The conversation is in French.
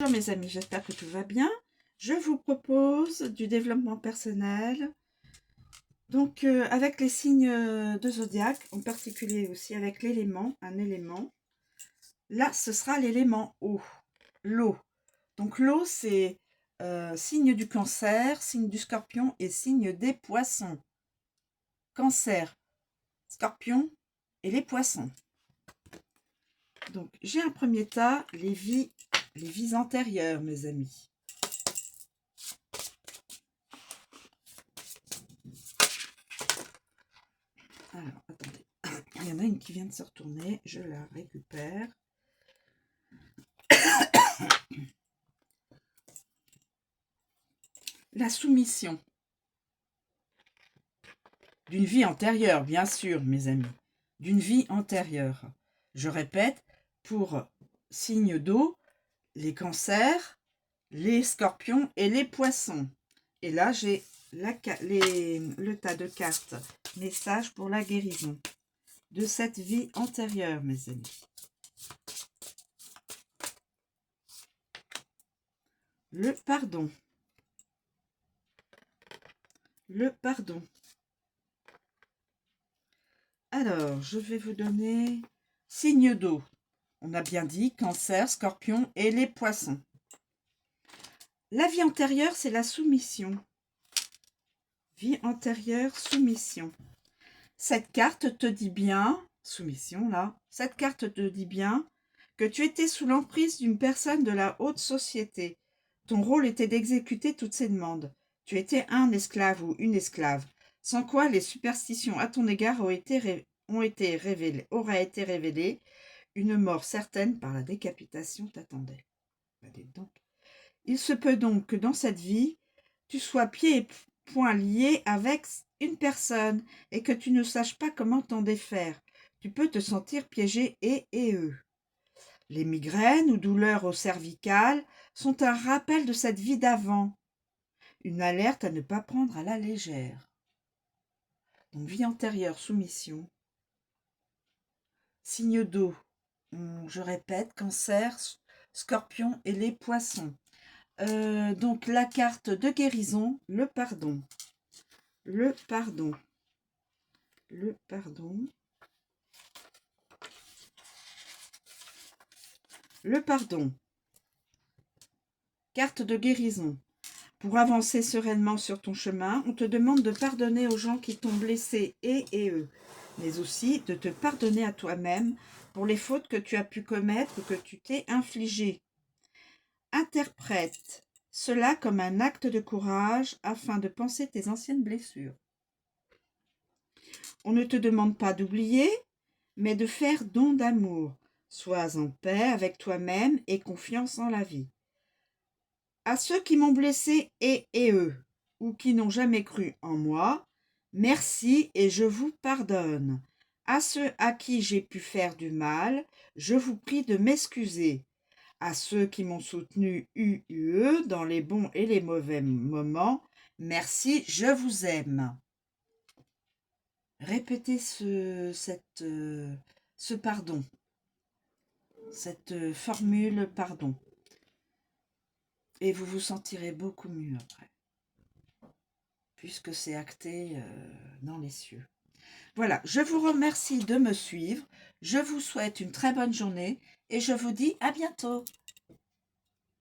Bonjour mes amis, j'espère que tout va bien. Je vous propose du développement personnel, donc avec les signes de zodiaque, en particulier aussi avec l'élément, un élément. Là, ce sera l'élément eau, l'eau. Donc l'eau, c'est signe du cancer, signe du scorpion et signe des poissons. Cancer, scorpion et les poissons. Donc j'ai un premier tas, les vies antérieures, mes amis. Alors, attendez. Il y en a une qui vient de se retourner. Je la récupère. La soumission. D'une vie antérieure, bien sûr, mes amis. D'une vie antérieure. Je répète, pour signes d'eau, les cancers, les scorpions et les poissons. Et là, j'ai le tas de cartes. Message pour la guérison de cette vie antérieure, mes amis. Le pardon. Le pardon. Alors, je vais vous donner signe d'eau. On a bien dit cancer, scorpion et les poissons. La vie antérieure, c'est la soumission. Vie antérieure, soumission. Cette carte te dit bien, soumission là, cette carte te dit bien que tu étais sous l'emprise d'une personne de la haute société. Ton rôle était d'exécuter toutes ses demandes. Tu étais un esclave ou une esclave, sans quoi les superstitions à ton égard auraient été révélées. Une mort certaine par la décapitation t'attendait. Donc, il se peut donc que dans cette vie, tu sois pieds et poings liés avec une personne et que tu ne saches pas comment t'en défaire. Tu peux te sentir piégé et eux. Les migraines ou douleurs au cervical sont un rappel de cette vie d'avant. Une alerte à ne pas prendre à la légère. Donc, vie antérieure, soumission. Signe d'eau. Je répète, cancer, scorpion et les poissons. Donc, la carte de guérison, le pardon. Le pardon. Le pardon. Le pardon. Carte de guérison. Pour avancer sereinement sur ton chemin, on te demande de pardonner aux gens qui t'ont blessé et eux, mais aussi de te pardonner à toi-même pour les fautes que tu as pu commettre ou que tu t'es infligées. Interprète cela comme un acte de courage afin de panser tes anciennes blessures. On ne te demande pas d'oublier, mais de faire don d'amour. Sois en paix avec toi-même et confiance en la vie. À ceux qui m'ont blessé et eux, ou qui n'ont jamais cru en moi, merci et je vous pardonne. À ceux à qui j'ai pu faire du mal, je vous prie de m'excuser. À ceux qui m'ont soutenu eux dans les bons et les mauvais moments, merci, je vous aime. Répétez ce pardon, cette formule pardon. Et vous vous sentirez beaucoup mieux après, puisque c'est acté dans les cieux. Voilà, je vous remercie de me suivre. Je vous souhaite une très bonne journée et je vous dis à bientôt.